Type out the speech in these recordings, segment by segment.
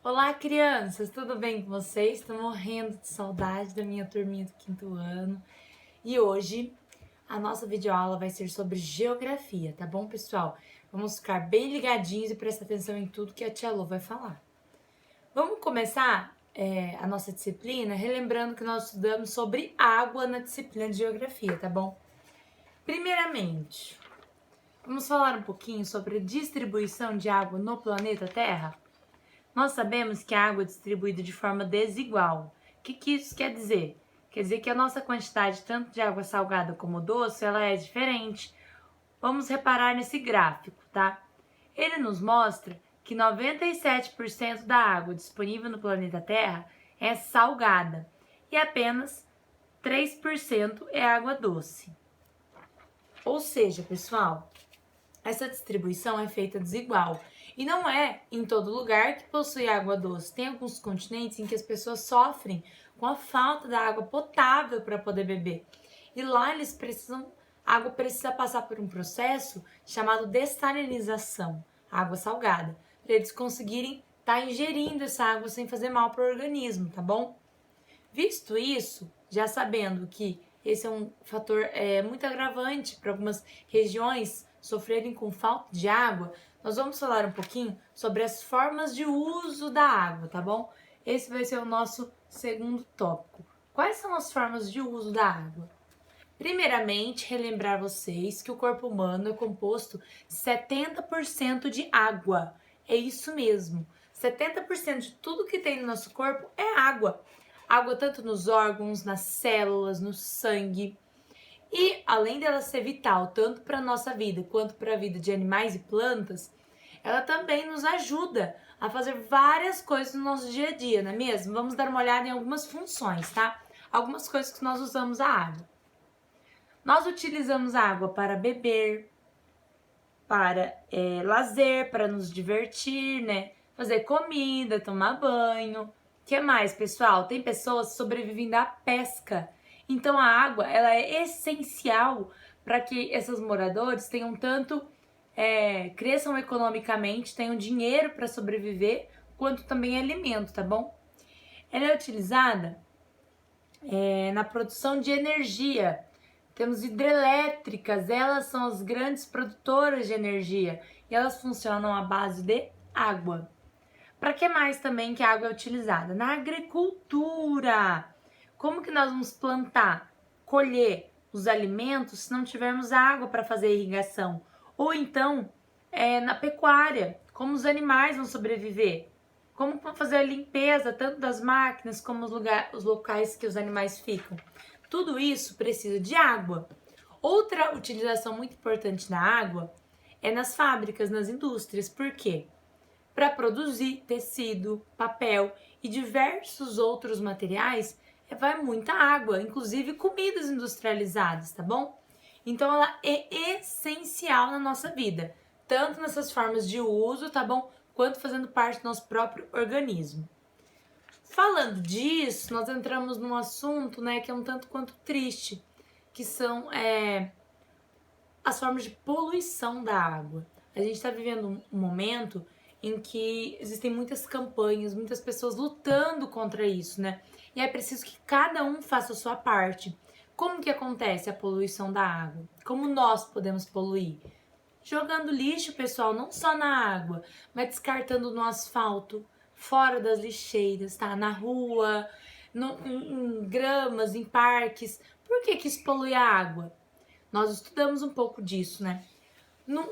Olá, crianças! Tudo bem com vocês? Estou morrendo de saudade da minha turminha do quinto ano. E hoje a nossa videoaula vai ser sobre geografia, tá bom, pessoal? Vamos ficar bem ligadinhos e prestar atenção em tudo que a tia Lu vai falar. Vamos começar a nossa disciplina relembrando que nós estudamos sobre água na disciplina de geografia, tá bom? Primeiramente, vamos falar um pouquinho sobre a distribuição de água no planeta Terra? Nós sabemos que a água é distribuída de forma desigual. O que isso quer dizer? Quer dizer que a nossa quantidade tanto de água salgada como doce, ela é diferente. Vamos reparar nesse gráfico, tá? Ele nos mostra que 97% da água disponível no planeta Terra é salgada e apenas 3% é água doce. Ou seja, pessoal, essa distribuição é feita desigual. E não é em todo lugar que possui água doce. Tem alguns continentes em que as pessoas sofrem com a falta da água potável para poder beber. E lá eles precisam, a água precisa passar por um processo chamado dessalinização, água salgada, para eles conseguirem estar ingerindo essa água sem fazer mal para o organismo, tá bom? Visto isso, já sabendo que esse é um fator muito agravante para algumas regiões sofrerem com falta de água, nós vamos falar um pouquinho sobre as formas de uso da água, tá bom? Esse vai ser o nosso segundo tópico. Quais são as formas de uso da água? Primeiramente, relembrar vocês que o corpo humano é composto de 70% de água. É isso mesmo. 70% de tudo que tem no nosso corpo é água. Água tanto nos órgãos, nas células, no sangue. E além dela ser vital tanto para a nossa vida quanto para a vida de animais e plantas, ela também nos ajuda a fazer várias coisas no nosso dia a dia, não é mesmo? Vamos dar uma olhada em algumas funções, tá? Algumas coisas que nós usamos a água. Nós utilizamos a água para beber, para lazer, para nos divertir, né? Fazer comida, tomar banho. O que mais, pessoal? Tem pessoas que sobrevivem da pesca. Então a água, ela é essencial para que esses moradores tenham tanto cresçam economicamente, tenham dinheiro para sobreviver, quanto também alimento, tá bom? Ela é utilizada na produção de energia. Temos hidrelétricas, elas são as grandes produtoras de energia e elas funcionam à base de água. Para que mais também que a água é utilizada? Na agricultura. Como que nós vamos plantar, colher os alimentos se não tivermos água para fazer irrigação? Ou então, na pecuária, como os animais vão sobreviver? Como fazer a limpeza tanto das máquinas como os locais que os animais ficam? Tudo isso precisa de água. Outra utilização muito importante da água é nas fábricas, nas indústrias. Por quê? Para produzir tecido, papel e diversos outros materiais, vai muita água, inclusive comidas industrializadas, tá bom? Então ela é essencial na nossa vida, tanto nessas formas de uso, tá bom? Quanto fazendo parte do nosso próprio organismo. Falando disso, nós entramos num assunto, né, que é um tanto quanto triste, que são as formas de poluição da água. A gente está vivendo um momento em que existem muitas campanhas, muitas pessoas lutando contra isso, né? E é preciso que cada um faça a sua parte. Como que acontece a poluição da água? Como nós podemos poluir? Jogando lixo, pessoal, não só na água, mas descartando no asfalto, fora das lixeiras, tá? Na rua, em gramas, em parques. Por que isso polui a água? Nós estudamos um pouco disso, né?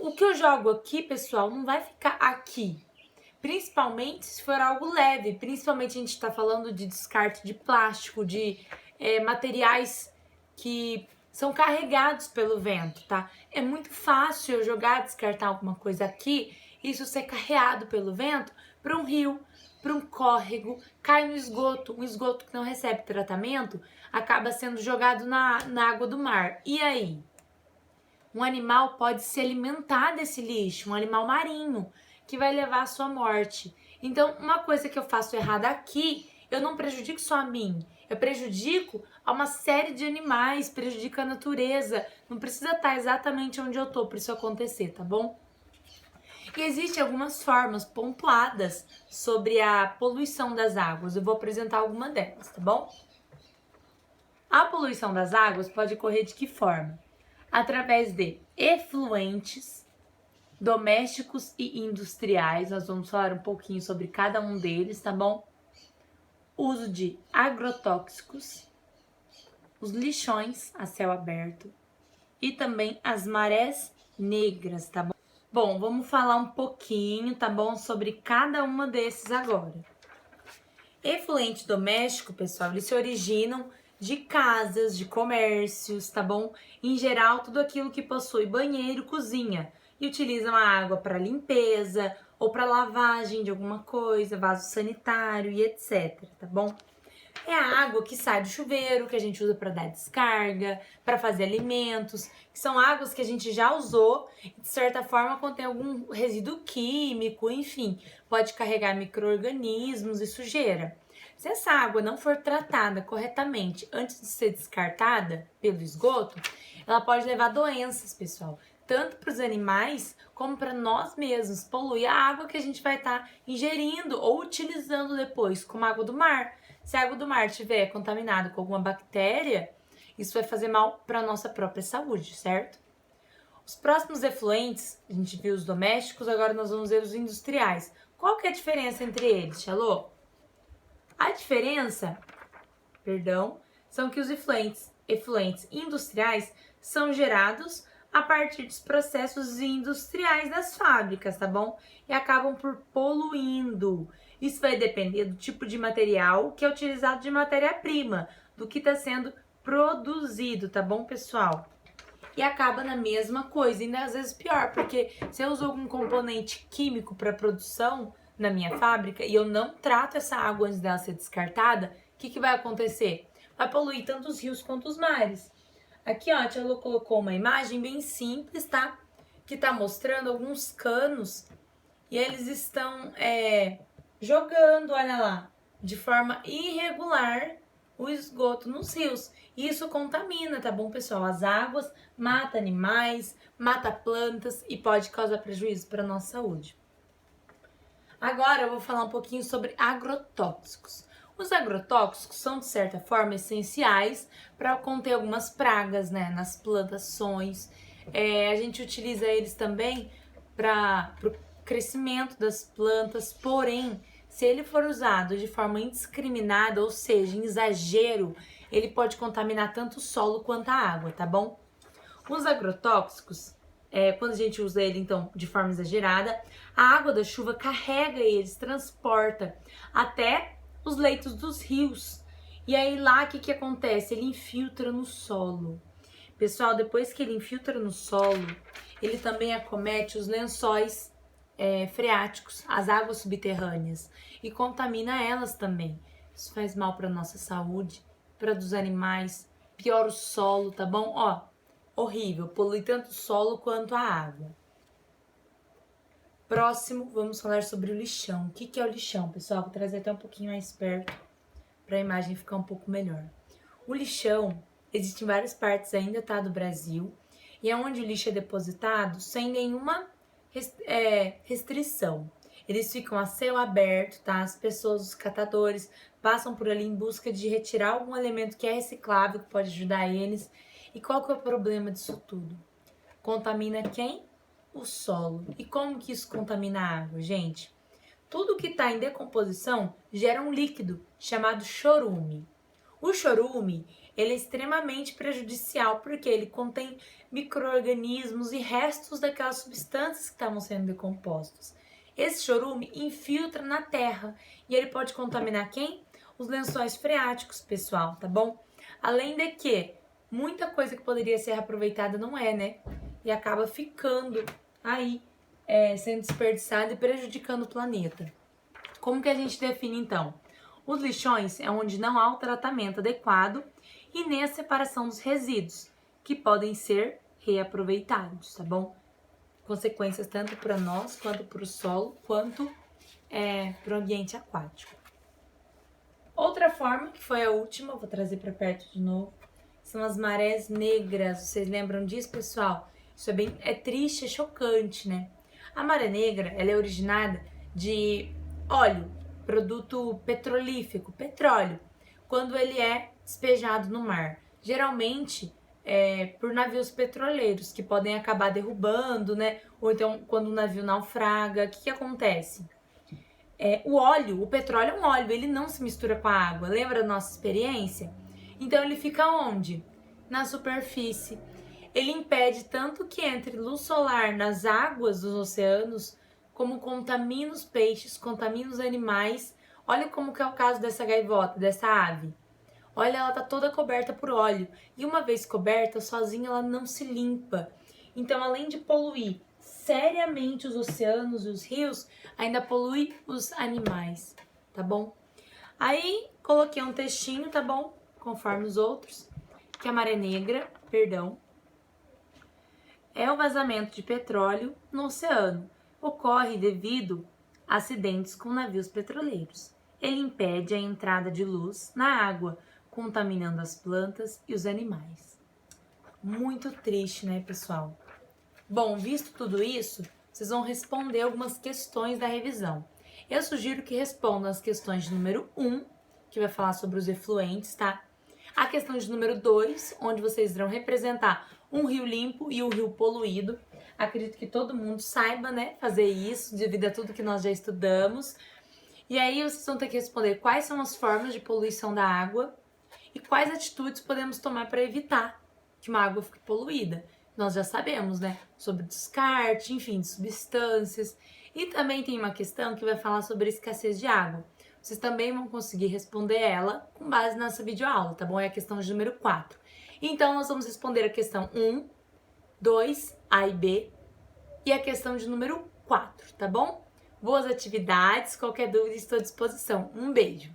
O que eu jogo aqui, pessoal, não vai ficar aqui. Principalmente se for algo leve. Principalmente a gente está falando de descarte de plástico, de materiais que são carregados pelo vento, tá? É muito fácil eu jogar, descartar alguma coisa aqui, isso ser carreado pelo vento para um rio, para um córrego, cai no esgoto. Um esgoto que não recebe tratamento acaba sendo jogado na água do mar. E aí? Um animal pode se alimentar desse lixo, um animal marinho, que vai levar à sua morte. Então, uma coisa que eu faço errada aqui, eu não prejudico só a mim, eu prejudico a uma série de animais, prejudico a natureza. Não precisa estar exatamente onde eu tô para isso acontecer, tá bom? E existem algumas formas pontuadas sobre a poluição das águas. Eu vou apresentar alguma delas, tá bom? A poluição das águas pode ocorrer de que forma? Através de efluentes domésticos e industriais. Nós vamos falar um pouquinho sobre cada um deles, tá bom? Uso de agrotóxicos, os lixões a céu aberto e também as marés negras, tá bom? Bom, vamos falar um pouquinho, tá bom, sobre cada uma desses agora. Efluente doméstico, pessoal, eles se originam de casas, de comércios, tá bom? Em geral, tudo aquilo que possui banheiro, cozinha e utilizam a água para limpeza ou para lavagem de alguma coisa, vaso sanitário e etc, tá bom? É a água que sai do chuveiro, que a gente usa para dar descarga, para fazer alimentos, que são águas que a gente já usou e de certa forma contém algum resíduo químico, enfim, pode carregar micro-organismos e sujeira. Se essa água não for tratada corretamente antes de ser descartada pelo esgoto, ela pode levar doenças, pessoal, tanto para os animais como para nós mesmos. Polui a água que a gente vai estar ingerindo ou utilizando depois, como a água do mar. Se a água do mar estiver contaminada com alguma bactéria, isso vai fazer mal para a nossa própria saúde, certo? Os próximos efluentes, a gente viu os domésticos, agora nós vamos ver os industriais. Qual que é a diferença entre eles, Xalô? A diferença, são que os efluentes industriais são gerados a partir dos processos industriais das fábricas, tá bom? E acabam por poluindo. Isso vai depender do tipo de material que é utilizado de matéria-prima, do que está sendo produzido, tá bom, pessoal? E acaba na mesma coisa, ainda às vezes pior, porque se eu uso algum componente químico para produção na minha fábrica e eu não trato essa água antes dela ser descartada, o que vai acontecer? Vai poluir tanto os rios quanto os mares. Aqui, ó, a tia Lu colocou uma imagem bem simples, tá? Que tá mostrando alguns canos e eles estão jogando, olha lá, de forma irregular o esgoto nos rios. E isso contamina, tá bom, pessoal? As águas mata animais, mata plantas e pode causar prejuízo para nossa saúde. Agora eu vou falar um pouquinho sobre agrotóxicos. Os agrotóxicos são, de certa forma, essenciais para conter algumas pragas, né, nas plantações. A gente utiliza eles também para o crescimento das plantas, porém, se ele for usado de forma indiscriminada, ou seja, em exagero, ele pode contaminar tanto o solo quanto a água, tá bom? Os agrotóxicos, quando a gente usa ele, então, de forma exagerada, a água da chuva carrega eles, transporta até os leitos dos rios. E aí lá, o que acontece? Ele infiltra no solo. Pessoal, depois que ele infiltra no solo, ele também acomete os lençóis freáticos, as águas subterrâneas, e contamina elas também. Isso faz mal para nossa saúde, para dos animais, piora o solo, tá bom? Ó, horrível, polui tanto o solo quanto a água. Próximo, vamos falar sobre o lixão. O que é o lixão, pessoal? Vou trazer até um pouquinho mais perto para a imagem ficar um pouco melhor. O lixão existe em várias partes ainda, tá, do Brasil, e é onde o lixo é depositado sem nenhuma restrição. Eles ficam a céu aberto, tá? As pessoas, os catadores, passam por ali em busca de retirar algum elemento que é reciclável, que pode ajudar eles. E qual que é o problema disso tudo? Contamina quem? O solo. E como que isso contamina a água, gente? Tudo que está em decomposição gera um líquido chamado chorume. O chorume, ele é extremamente prejudicial porque ele contém micro-organismos e restos daquelas substâncias que estavam sendo decompostos. Esse chorume infiltra na terra e ele pode contaminar quem? Os lençóis freáticos, pessoal, tá bom? Além de que muita coisa que poderia ser aproveitada não é, né? E acaba ficando aí, sendo desperdiçada e prejudicando o planeta. Como que a gente define, então? Os lixões é onde não há o tratamento adequado e nem a separação dos resíduos, que podem ser reaproveitados, tá bom? Consequências tanto para nós, quanto para o solo, quanto para o ambiente aquático. Outra forma, que foi a última, vou trazer para perto de novo, são as marés negras. Vocês lembram disso, pessoal? Isso é triste, é chocante, né? A maré negra, ela é originada de óleo, produto petrolífero, petróleo, quando ele é despejado no mar. Geralmente por navios petroleiros, que podem acabar derrubando, né? Ou então quando o navio naufraga, o que acontece? O óleo, o petróleo é um óleo, ele não se mistura com a água. Lembra da nossa experiência? Então ele fica onde? Na superfície. Ele impede tanto que entre luz solar nas águas dos oceanos, como contamina os peixes, contamina os animais. Olha como que é o caso dessa gaivota, dessa ave. Olha, ela tá toda coberta por óleo. E uma vez coberta, sozinha ela não se limpa. Então, além de poluir seriamente os oceanos e os rios, ainda polui os animais, tá bom? Aí, coloquei um textinho, tá bom? Conforme os outros. Que a maré negra, é o vazamento de petróleo no oceano. Ocorre devido a acidentes com navios petroleiros. Ele impede a entrada de luz na água, contaminando as plantas e os animais. Muito triste, né, pessoal? Bom, visto tudo isso, vocês vão responder algumas questões da revisão. Eu sugiro que respondam as questões de número 1, que vai falar sobre os efluentes, tá? A questão de número 2, onde vocês irão representar um rio limpo e um rio poluído. Acredito que todo mundo saiba, né, fazer isso, devido a tudo que nós já estudamos. E aí vocês vão ter que responder quais são as formas de poluição da água e quais atitudes podemos tomar para evitar que uma água fique poluída. Nós já sabemos, né, sobre descarte, enfim, de substâncias. E também tem uma questão que vai falar sobre a escassez de água. Vocês também vão conseguir responder ela com base nessa videoaula, tá bom? É a questão de número 4. Então, nós vamos responder a questão 1, 2, A e B, e a questão de número 4, tá bom? Boas atividades, qualquer dúvida estou à disposição. Um beijo!